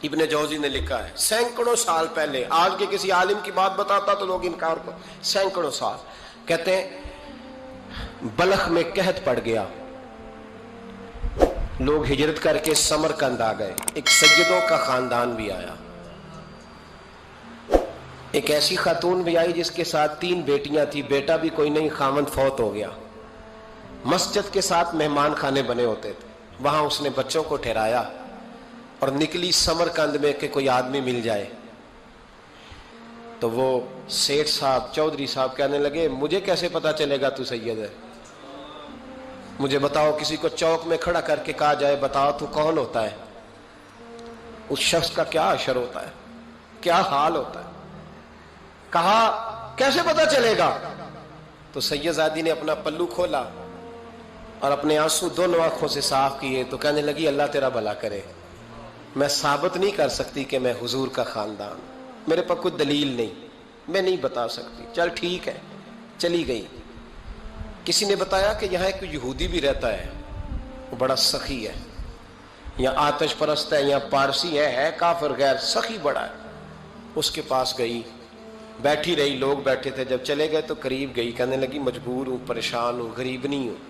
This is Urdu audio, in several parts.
ابن جوزی نے لکھا ہے سینکڑوں سال پہلے، آج کے کسی عالم کی بات بتاتا تو لوگ انکار کو، سینکڑوں سال، کہتے ہیں بلخ میں قحط پڑ گیا، لوگ ہجرت کر کے سمرقند آ گئے، ایک سیدوں کا خاندان بھی آیا، ایک ایسی خاتون بھی آئی جس کے ساتھ 3 بیٹیاں تھی، بیٹا بھی کوئی نہیں، خاوند فوت ہو گیا، مسجد کے ساتھ مہمان خانے بنے ہوتے تھے، وہاں اس نے بچوں کو ٹھہرایا اور نکلی سمرقند میں کہ کوئی آدمی مل جائے۔ تو وہ سیٹھ صاحب، چودھری صاحب کہنے لگے مجھے کیسے پتا چلے گا تو سید ہے، مجھے بتاؤ، کسی کو چوک میں کھڑا کر کے کہا جائے بتاؤ تو کون ہوتا ہے، اس شخص کا کیا اشر ہوتا ہے، کیا حال ہوتا ہے، کہا کیسے پتا چلے گا؟ تو سید زادی نے اپنا پلو کھولا اور اپنے آنسو دونوں آنکھوں سے صاف کیے تو کہنے لگی اللہ تیرا بھلا کرے، میں ثابت نہیں کر سکتی کہ میں حضور کا خاندان، میرے پاس کوئی دلیل نہیں، میں نہیں بتا سکتی، چل ٹھیک ہے، چلی گئی۔ کسی نے بتایا کہ یہاں ایک یہودی بھی رہتا ہے، وہ بڑا سخی ہے، یا آتش پرست ہے، یا پارسی ہے کافر غیر، سخی بڑا ہے۔ اس کے پاس گئی، بیٹھی رہی، لوگ بیٹھے تھے، جب چلے گئے تو قریب گئی، کہنے لگی مجبور ہوں، پریشان ہوں، غریب نہیں ہوں۔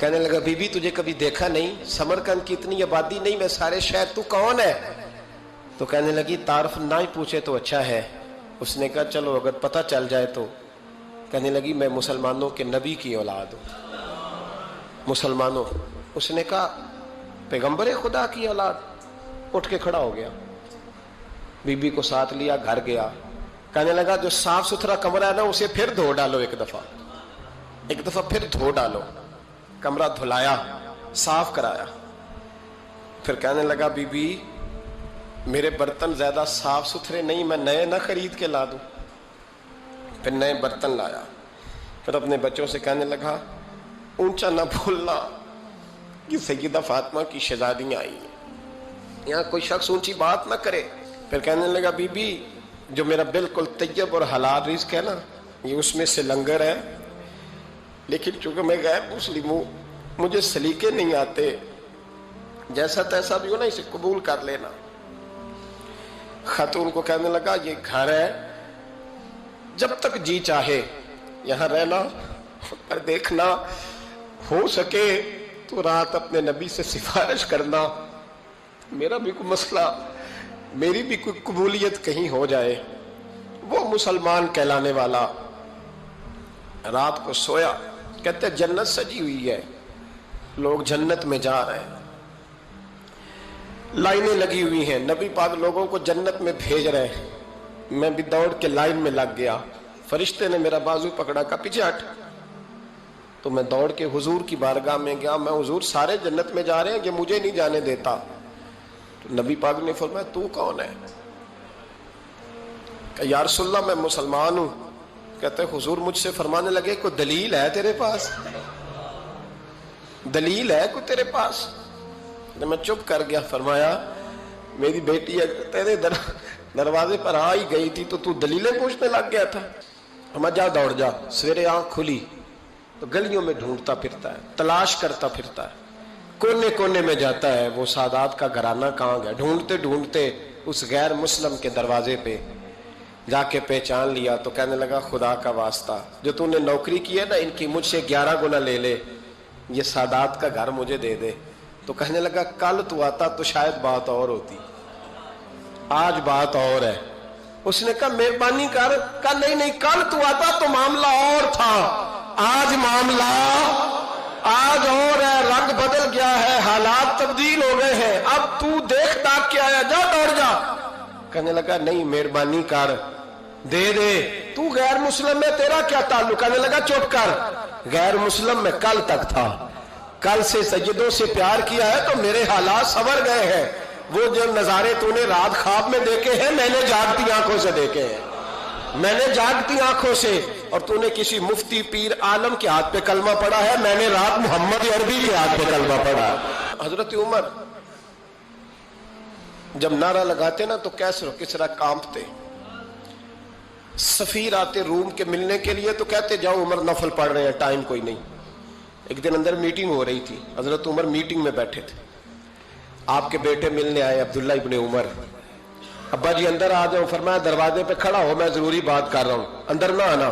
کہنے لگا بی بی تجھے کبھی دیکھا نہیں، سمرقند کی اتنی آبادی نہیں، میں سارے شہر، تو کون ہے؟ تو کہنے لگی تعارف نہ ہی پوچھے تو اچھا ہے۔ اس نے کہا چلو اگر پتہ چل جائے تو۔ کہنے لگی میں مسلمانوں کے نبی کی اولاد ہوں، مسلمانوں۔ اس نے کہا پیغمبر خدا کی اولاد؟ اٹھ کے کھڑا ہو گیا، بی بی کو ساتھ لیا، گھر گیا، کہنے لگا جو صاف ستھرا کمرہ ہے نا اسے پھر دھو ڈالو، ایک دفعہ پھر دھو ڈالو۔ کمرہ دھلایا، صاف کرایا، پھر کہنے لگا بی بی میرے برتن زیادہ صاف ستھرے نہیں، میں نئے نہ خرید کے لا دوں۔ پھر نئے برتن لایا، پھر اپنے بچوں سے کہنے لگا اونچا نہ بھولنا کہ سیدہ فاطمہ کی شہزادیاں آئی ہیں، یہاں کوئی شخص اونچی بات نہ کرے۔ پھر کہنے لگا بی بی جو میرا بالکل طیب اور حلال رزق ہے نا، یہ اس میں سے لنگر ہے، لیکن چونکہ میں غیر مسلم ہوں، مجھے سلیقے نہیں آتے، جیسا تیسا بھی ہو نا اسے قبول کر لینا۔ خاتون کو کہنے لگا یہ گھر ہے، جب تک جی چاہے یہاں رہنا، پر دیکھنا ہو سکے تو رات اپنے نبی سے سفارش کرنا، میرا بھی کوئی مسئلہ، میری بھی کوئی قبولیت کہیں ہو جائے۔ وہ مسلمان کہلانے والا رات کو سویا، کہتے جنت سجی ہوئی ہے، لوگ جنت میں جا رہے ہیں، لائنیں لگی ہوئی ہیں، نبی پاک لوگوں کو جنت میں بھیج رہے ہیں، میں بھی دوڑ کے لائن میں لگ گیا، فرشتے نے میرا بازو پکڑا، کہا پیچھے ہٹ، تو میں دوڑ کے حضور کی بارگاہ میں گیا، میں حضور سارے جنت میں جا رہے ہیں، یہ مجھے نہیں جانے دیتا۔ تو نبی پاک نے فرمایا تو کون ہے؟ کہ یا رسول اللہ میں مسلمان ہوں۔ کہتے حضور مجھ سے فرمانے لگے کوئی دلیل ہے تیرے پاس؟ دلیل ہے کوئی تیرے پاس؟ میں چپ کر گیا، فرمایا میری بیٹی تیرے دروازے پر آ ہی گئی تھی تو دلیلیں پوچھنے لگ گیا تھا۔ ہم جا دوڑ جا، سویرے آنکھ کھلی تو گلیوں میں ڈھونڈتا پھرتا ہے، تلاش کرتا پھرتا ہے، کونے کونے میں جاتا ہے وہ سادات کا گھرانہ کہاں گیا، ڈھونڈتے ڈھونڈتے اس غیر مسلم کے دروازے پہ جا کے پہچان لیا تو کہنے لگا خدا کا واسطہ جو تو نے نوکری کی ہے نا ان کی مجھ سے 11 گنا لے لے، یہ سادات کا گھر مجھے دے دے۔ تو کہنے لگا کل تو آتا تو شاید بات اور ہوتی، آج بات اور ہے۔ اس نے کہا مہربانی کر، کہا نہیں کل تو آتا تو معاملہ اور تھا، آج معاملہ آج اور ہے، رنگ بدل گیا ہے، حالات تبدیل ہو گئے ہیں، اب تو دیکھ داکھ کے آیا، جا دوڑ جا۔ کہنے لگا نہیں مہربانی کر، دے دے، تو غیر مسلم میں تیرا کیا تعلق؟ کہنے لگا چپ کر، غیر مسلم میں کل تک تھا، کل سے سیدوں سے پیار کیا ہے تو میرے حالات سنور گئے ہیں، وہ جو نظارے تو نے رات خواب میں دیکھے ہیں میں نے جاگتی آنکھوں سے دیکھے ہیں، میں نے جاگتی آنکھوں سے، اور تو نے کسی مفتی پیر عالم کے ہاتھ پہ کلمہ پڑھا ہے، میں نے رات محمد عربی کے ہاتھ پہ کلمہ پڑھا ہے۔ حضرت عمر جب نعرہ لگاتے نا تو کس طرح کانپتے، سفیر آتے روم کے ملنے کے لیے تو کہتے جاؤ عمر نفل پڑھ رہے ہیں، ٹائم کوئی نہیں۔ ایک دن اندر میٹنگ ہو رہی تھی، حضرت عمر میٹنگ میں بیٹھے تھے، آپ کے بیٹے ملنے آئے عبداللہ ابن عمر. ابا جی اندر آ جاؤ. فرمایا دروازے پہ کھڑا ہو, میں ضروری بات کر رہا ہوں, اندر نہ آنا.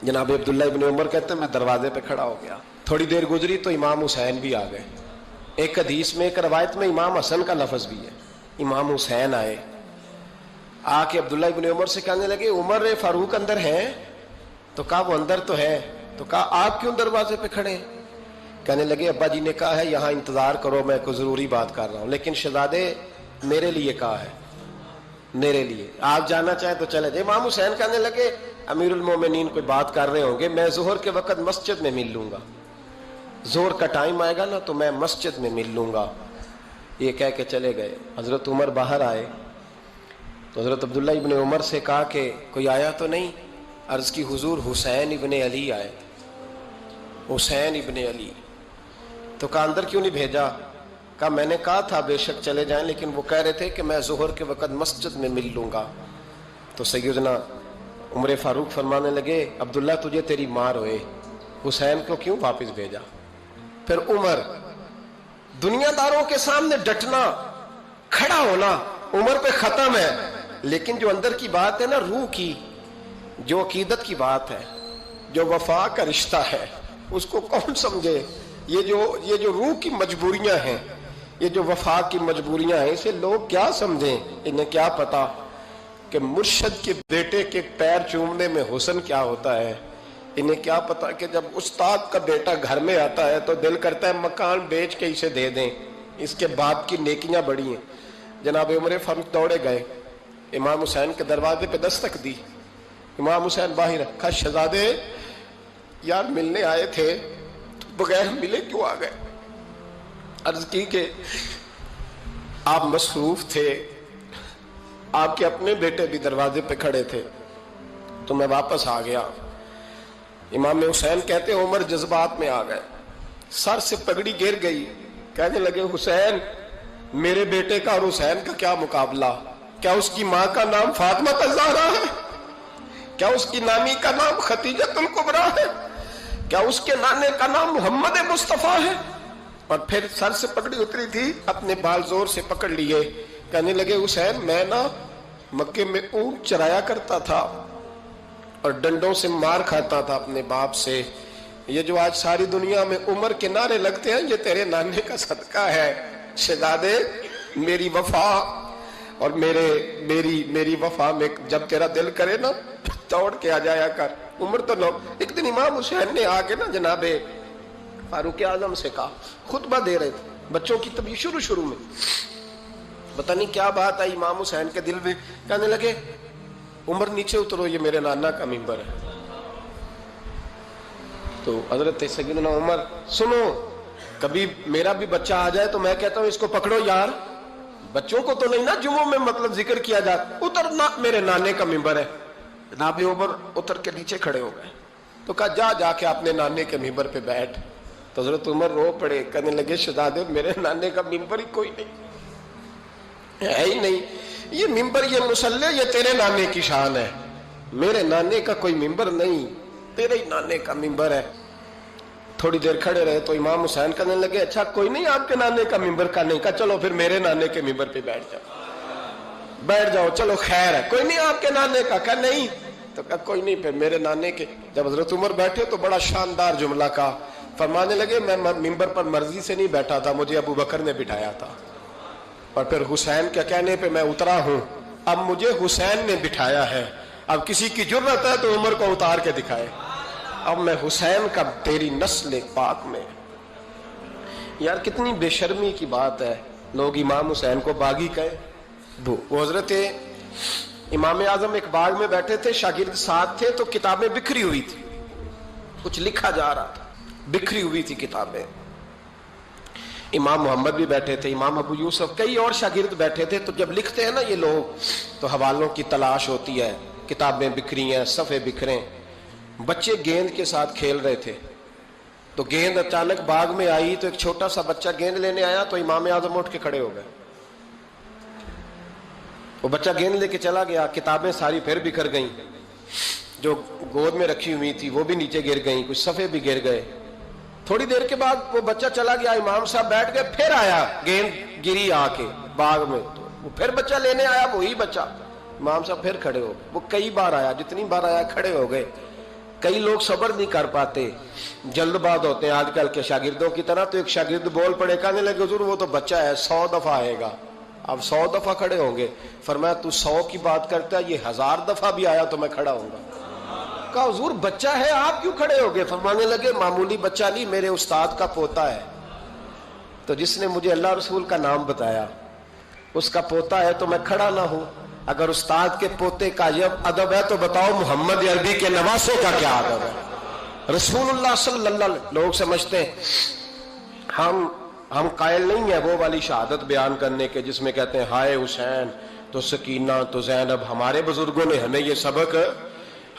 جناب عبداللہ ابن عمر کہتے ہیں میں دروازے پہ کھڑا ہو گیا. تھوڑی دیر گزری تو امام حسین بھی آ گئے. ایک حدیث میں, ایک روایت میں امام حسن کا لفظ بھی ہے. امام حسین آئے, آ کے عبداللہ ابن عمر سے کہنے لگے عمر فاروق اندر ہیں؟ تو کہا وہ اندر تو ہے. تو کہا آپ کیوں دروازے پہ کھڑے ہیں؟ کہنے لگے ابا جی نے کہا ہے یہاں انتظار کرو, میں کوئی ضروری بات کر رہا ہوں. لیکن شہزادے میرے لیے کہا ہے, میرے لیے, آپ جانا چاہیں تو چلے جائیں. امام حسین کہنے لگے امیر المومنین کوئی بات کر رہے ہوں گے, میں ظہر کے وقت مسجد میں مل لوں گا, ظہر کا ٹائم آئے گا نا تو میں مسجد میں مل لوں گا. یہ کہہ کے چلے گئے. حضرت عمر باہر آئے تو حضرت عبداللہ ابن عمر سے کہا کہ کوئی آیا تو نہیں؟ عرض کی حضور حسین ابن علی آئے. حسین ابن علی. تو کہا اندر کیوں نہیں بھیجا؟ کہا میں نے کہا تھا بے شک چلے جائیں, لیکن وہ کہہ رہے تھے کہ میں ظہر کے وقت مسجد میں مل لوں گا. تو سیدنا عمر فاروق فرمانے لگے عبداللہ تجھے تیری مار ہوئے, حسین کو کیوں واپس بھیجا؟ پھر عمر, دنیا داروں کے سامنے ڈٹنا, کھڑا ہونا عمر پہ ختم ہے, لیکن جو اندر کی بات ہے نا, روح کی, جو عقیدت کی بات ہے, جو وفا کا رشتہ ہے, اس کو کون سمجھے؟ یہ جو روح کی مجبوریاں ہیں, یہ جو وفا کی مجبوریاں ہیں, اسے لوگ کیا سمجھیں؟ انہیں کیا پتا کہ مرشد کے بیٹے کے پیر چومنے میں حسن کیا ہوتا ہے. انہیں کیا پتا کہ جب استاد کا بیٹا گھر میں آتا ہے تو دل کرتا ہے مکان بیچ کے اسے دے دیں, اس کے باپ کی نیکیاں بڑی ہیں. جناب عمر فاروق دوڑے گئے, امام حسین کے دروازے پہ دستک دی. امام حسین باہر رکھا, شہزادے یار ملنے آئے تھے, بغیر ملے کیوں آ گئے؟ عرض کی کہ آپ مصروف تھے, آپ کے اپنے بیٹے بھی دروازے پہ کھڑے تھے, تو میں واپس آ گیا. امام حسین کہتے ہیں عمر جذبات میں آ گئے, سر سے پگڑی گر گئی, کہنے لگے حسین میرے بیٹے کا اور حسین کا کیا مقابلہ؟ کیا اس کی ماں کا نام فاطمہ الزہرا ہے؟ کیا اس کی نانی کا نام خدیجہ الکبریٰ ہے؟ کیا اس کے نانے کا نام محمد مصطفیٰ ہے؟ اور پھر سر سے پگڑی اتری تھی, اپنے بال زور سے پکڑ لیے, کہنے لگے حسین میں نا مکے میں اونٹ چرایا کرتا تھا اور ڈنڈوں سے مار کھاتا تھا اپنے باپ سے. یہ جو آج ساری دنیا میں عمر کے نعرے لگتے ہیں, یہ تیرے نانے کا صدقہ ہے. شہزادے میری وفا اور میری وفا میں جب تیرا دل کرے نا دوڑ کے آ جایا کر. عمر تو لوگ, ایک دن امام حسین نے آ کے نا جناب فاروق اعظم سے کہا, خطبہ دے رہے تھے بچوں کی تبھی شروع میں, پتہ نہیں کیا بات آئی امام حسین کے دل میں, کہنے لگے عمر نیچے اترو, یہ میرے نانا کا ممبر ہے. تو حضرت سیدنا عمر, سنو کبھی میرا بھی بچہ آ جائے تو میں کہتا ہوں اس کو پکڑو یار, بچوں کو تو نہیں نا جمعوں میں مطلب ذکر کیا جاتا, اترنا میرے نانے کا ممبر ہے. جناب عمر اتر کے نیچے کھڑے ہو گئے, تو کہا جا کے اپنے نانے کے ممبر پہ بیٹھ. تو حضرت عمر رو پڑے, کہنے لگے شہزادے میرے نانے کا ممبر ہی کوئی نہیں ہے ہی نہیں, یہ ممبر یہ مصلی یہ تیرے نانے کی شان ہے, میرے نانے کا کوئی ممبر نہیں, تیرے ہی نانے کا ممبر ہے. تھوڑی دیر کھڑے رہے تو امام حسین کہنے لگے اچھا کوئی نہیں آپ کے نانے کا ممبر کا نہیں, کہا چلو پھر میرے نانے کے ممبر پہ بیٹھ جاؤ, چلو خیر ہے, کوئی نہیں آپ کے نانے کا, کہا نہیں, تو کہا کوئی نہیں پھر میرے نانے کے. جب حضرت عمر بیٹھے تو بڑا شاندار جملہ کہا, فرمانے لگے میں ممبر پر مرضی سے نہیں بیٹھا تھا, مجھے ابو بکر نے بٹھایا تھا, اور پھر حسین کے کہنے پہ میں اترا ہوں, اب مجھے حسین نے بٹھایا ہے, اب کسی کی جرت ہے تو عمر کو اتار کے دکھائے, اب میں حسین کا تیری نسل پاک میں. یار کتنی بے شرمی کی بات ہے, لوگ امام حسین کو باغی کہے. وہ حضرت امام اعظم ایک باغ میں بیٹھے تھے, شاگرد ساتھ تھے, تو کتابیں بکھری ہوئی تھی, کچھ لکھا جا رہا تھا, بکھری ہوئی تھی کتابیں. امام محمد بھی بیٹھے تھے, امام ابو یوسف, کئی اور شاگرد بیٹھے تھے. تو جب لکھتے ہیں نا یہ لوگ تو حوالوں کی تلاش ہوتی ہے, کتابیں بکھری ہیں, صفحے بکھرے. بچے گیند کے ساتھ کھیل رہے تھے, تو گیند اچانک باغ میں آئی, تو ایک چھوٹا سا بچہ گیند لینے آیا, تو امام اعظم اٹھ کے کھڑے ہو گئے. وہ بچہ گیند لے کے چلا گیا, کتابیں ساری پھر بکھر گئیں, جو گود میں رکھی ہوئی تھی وہ بھی نیچے گر گئیں, کچھ صفحے بھی گر گئے. تھوڑی دیر کے بعد وہ بچہ چلا گیا, امام صاحب بیٹھ گئے, پھر آیا گیند گری آ کے باغ میں, تو وہ پھر بچہ لینے آیا, وہی بچہ. امام صاحب پھر کھڑے ہو گئے. وہ کئی بار آیا, جتنی بار آیا کھڑے ہو گئے. کئی لوگ صبر نہیں کر پاتے, جلد باز ہوتے ہیں آج کل کے شاگردوں کی طرح. تو ایک شاگرد بول پڑے, کہنے لگے حضور وہ تو بچہ ہے 100 دفعہ آئے گا. اب 100 دفعہ کھڑے ہوں گے. فرمایا تو 100 کی بات کرتا ہے, یہ 1000 دفعہ بھی آیا تو میں کھڑا ہوں گا. کہا حضور بچہ ہے آپ کیوں کھڑے ہو گئے؟ فرمانے لگے معمولی بچہ نہیں, میرے استاد کا پوتا ہے. تو جس نے مجھے اللہ رسول کا نام بتایا اس کا پوتا ہے تو میں کھڑا نہ ہوں. اگر استاد کے پوتے کا یہ ادب ہے تو بتاؤ محمد عربی کے نواسے کا کیا ادب ہے؟ رسول اللہ صلی اللہ علیہ وسلم. لوگ سمجھتے ہیں ہم قائل نہیں ہیں وہ والی شہادت بیان کرنے کے جس میں کہتے ہیں ہائے حسین تو سکینہ تو زینب. ہمارے بزرگوں نے ہمیں یہ سبق,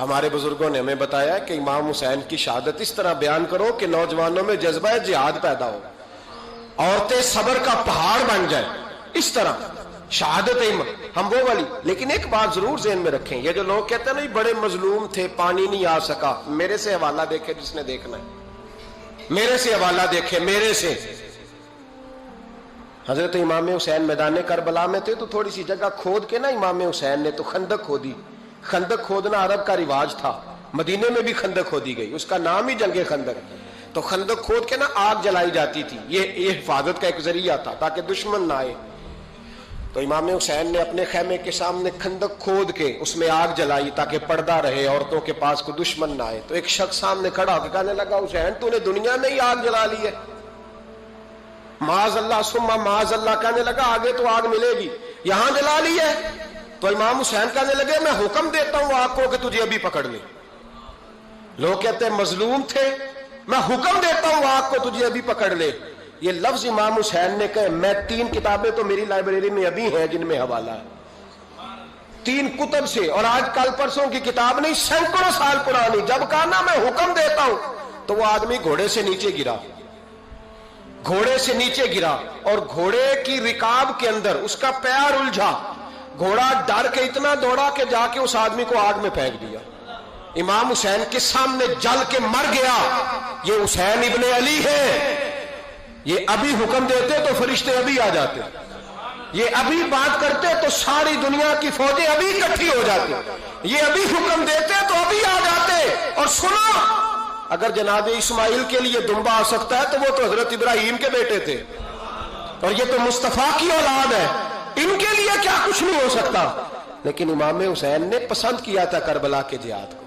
ہمارے بزرگوں نے ہمیں بتایا کہ امام حسین کی شہادت اس طرح بیان کرو کہ نوجوانوں میں جذبہ جہاد پیدا ہو, عورتیں صبر کا پہاڑ بن جائیں. اس طرح شہادت ہم وہ والی. لیکن ایک بات ضرور ذہن میں رکھیں, یہ جو لوگ کہتے ہیں نا بڑے مظلوم تھے پانی نہیں آ سکا, میرے سے حوالہ دیکھے جس نے دیکھنا ہے, میرے سے حوالہ دیکھے, میرے سے. حضرت امام حسین میدان کربلا میں تھے تو تھوڑی سی جگہ کھود کے نا امام حسین نے تو خندق کھودی. خندق کھودنا عرب کا رواج تھا, مدینے میں بھی خندق کھودی گئی, اس کا نام ہی جنگ خندق. تو خندق کھود کے نا آگ جلائی جاتی تھی, یہ حفاظت کا ایک ذریعہ تھا تاکہ دشمن نہ آئے. تو امام حسین نے اپنے خیمے کے سامنے خندق کھود کے اس میں آگ جلائی تاکہ پردہ رہے, عورتوں کے پاس کوئی دشمن نہ آئے. تو ایک شخص سامنے کھڑا ہو کے کہنے لگا حسین تو نے دنیا میں ہی آگ جلا لی ہے. معاذ اللہ ثم معاذ اللہ. کہنے لگا آگے تو آگ ملے گی, یہاں جلا لی ہے. تو امام حسین کہنے لگے میں حکم دیتا ہوں آگ کو کہ تجھے ابھی پکڑ لے. لوگ کہتے ہیں مظلوم تھے, میں حکم دیتا ہوں آگ کو تجھے ابھی پکڑ لے. یہ لفظ امام حسین نے کہے. میں 3 کتابیں تو میری لائبریری میں ابھی ہیں جن میں حوالہ ہے, 3 کتب سے, اور آج کل پرسوں کی کتاب نہیں, سینکڑوں سال پرانی. جب کہا نا میں حکم دیتا ہوں تو وہ آدمی گھوڑے سے نیچے گرا, گھوڑے سے نیچے گرا, اور گھوڑے کی رکاب کے اندر اس کا پیر الجھا. گھوڑا ڈر کے اتنا دوڑا کہ جا کے اس آدمی کو آگ میں پھینک دیا. امام حسین کے سامنے جل کے مر گیا. یہ حسین ابن علی ہے. یہ ابھی حکم دیتے تو فرشتے ابھی آ جاتے, یہ ابھی بات کرتے تو ساری دنیا کی فوجیں ابھی اکٹھی ہو جاتی, یہ ابھی حکم دیتے تو ابھی آ جاتے. اور سنو, اگر جناب اسماعیل کے لیے دمبا آ سکتا ہے تو وہ تو حضرت ابراہیم کے بیٹے تھے, اور یہ تو مصطفیٰ کی اولاد ہے, ان کے لیے کیا کچھ نہیں ہو سکتا. لیکن امام حسین نے پسند کیا تھا کربلا کے جہاد کو,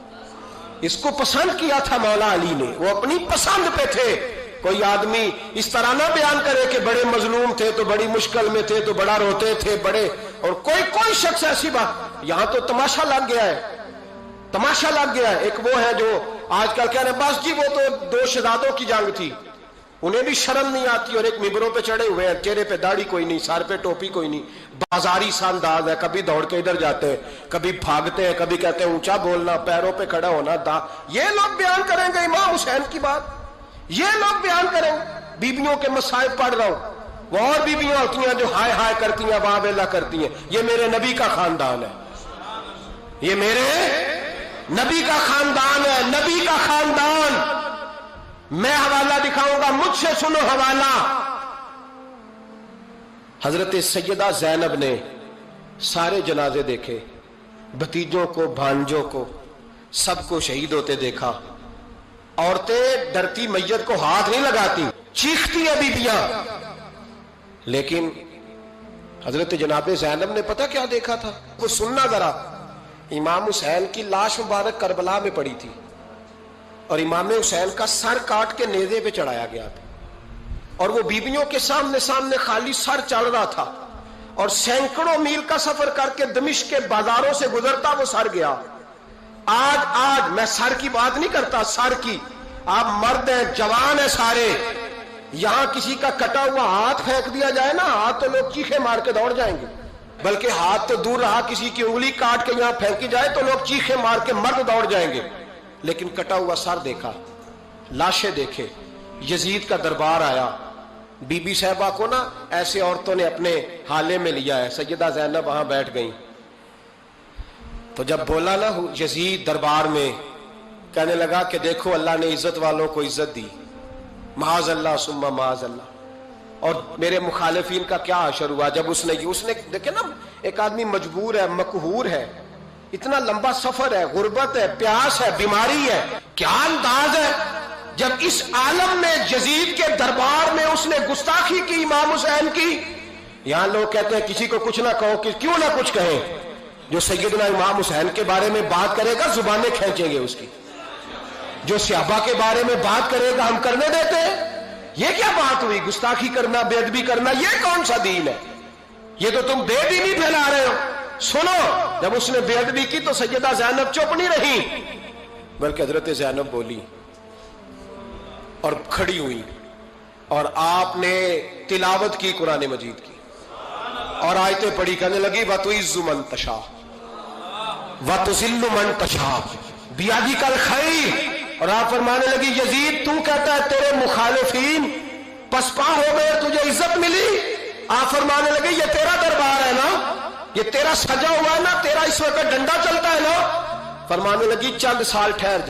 اس کو پسند کیا تھا مولا علی نے, وہ اپنی پسند پہ تھے. کوئی آدمی اس طرح نہ بیان کرے کہ بڑے مظلوم تھے تو بڑی مشکل میں تھے تو بڑا روتے تھے بڑے, اور کوئی شخص ایسی بات. یہاں تو تماشا لگ گیا ہے, تماشا لگ گیا ہے. ایک وہ ہے جو آج کل کہہ رہے ہیں بس جی وہ تو 2 شہزادوں کی جنگ تھی, انہیں بھی شرم نہیں آتی, اور ایک ممبروں پہ چڑھے ہوئے ہیں, چہرے پہ داڑھی کوئی نہیں, سر پہ ٹوپی کوئی نہیں, بازاری سا انداز ہے, کبھی دوڑ کے ادھر جاتے ہیں, کبھی بھاگتے ہیں, کبھی کہتے ہیں اونچا بولنا, پیروں پہ کھڑا ہونا. یہ لوگ بیان کریں گے امام حسین کی بات, یہ لوگ بیان کریں. بیبیوں کے مصائب پڑھ رہا ہوں, وہ اور بیبیاں ہوتی ہیں جو ہائے ہائے کرتی ہیں, واہ بیلا کرتی ہیں. یہ میرے نبی کا خاندان ہے, یہ میرے نبی کا خاندان ہے, نبی کا خاندان. میں حوالہ دکھاؤں گا, مجھ سے سنو حوالہ. حضرت سیدہ زینب نے سارے جنازے دیکھے, بھتیجوں کو, بھانجوں کو, سب کو شہید ہوتے دیکھا. عورتیں ڈرتی میت کو ہاتھ نہیں لگاتی, چیختی ہیں بیبیاں. لیکن حضرت جناب زینب نے پتہ کیا دیکھا تھا؟ وہ سننا ذرا. امام حسین کی لاش مبارک کربلا میں پڑی تھی, اور امام حسین کا سر کاٹ کے نیزے پہ چڑھایا گیا تھا, اور وہ بیبیوں کے سامنے خالی سر چل رہا تھا, اور سینکڑوں میل کا سفر کر کے دمشق کے بازاروں سے گزرتا وہ سر گیا. آج میں سر کی بات نہیں کرتا, سر کی. آپ مرد ہیں, جوان ہیں سارے, یہاں کسی کا کٹا ہوا ہاتھ پھینک دیا جائے نا, ہاتھ تو لوگ چیخے مار کے دوڑ جائیں گے, بلکہ ہاتھ تو دور رہا, کسی کی انگلی کاٹ کے یہاں پھینکی جائے تو لوگ چیخے مار کے مرد دوڑ جائیں گے. لیکن کٹا ہوا سر دیکھا, لاشیں دیکھے. یزید کا دربار آیا, بی بی صاحبہ کو نا ایسے عورتوں نے اپنے حالے میں لیا ہے. سیدہ زینب وہاں بیٹھ گئیں. تو جب بولا نا یزید دربار میں, کہنے لگا کہ دیکھو اللہ نے عزت والوں کو عزت دی, معاذ اللہ ثم معاذ اللہ. اور میرے مخالفین کا کیا حشر ہوا جب اس نے دیکھیں نا، ایک آدمی مجبور ہے، مقہور ہے، اتنا لمبا سفر ہے، غربت ہے، پیاس ہے، بیماری ہے، کیا انداز ہے جب اس عالم میں یزید کے دربار میں اس نے گستاخی کی امام حسین کی. یہاں لوگ کہتے ہیں کسی کو کچھ نہ کہو، کیوں نہ کچھ کہیں، جو سیدنا امام حسین کے بارے میں بات کرے گا زبانیں کھینچیں گے اس کی، جو صحابہ کے بارے میں بات کرے گا ہم کرنے دیتے ہیں. یہ کیا بات ہوئی؟ گستاخی کرنا، بے ادبی کرنا، یہ کون سا دین ہے؟ یہ تو تم بے دینی پھیلا رہے ہو. سنو، جب اس نے بے ادبی کی تو سیدہ زینب چپ نہیں رہی، بلکہ حضرت زینب بولی اور کھڑی ہوئی، اور آپ نے تلاوت کی قرآن مجید کی اور آیتیں پڑھی، کہنے لگی وَتُعِزُّ مَن تَشَاءُ وَتُذِلُّ مَن تَشَاءُ بِیَدِکَ الْخَیرُ. اور آپ فرمانے لگی یزید تو کہتا ہے تیرے مخالفین پسپا ہو گئے، تجھے عزت ملی. آپ فرمانے لگے یہ تیرا دربار ہے نا، یہ تیرا سجا ہوا ہے نا، تیرا اس وقت ڈنڈا چلتا ہے نا. فرمانے لگی چند سال ٹھہر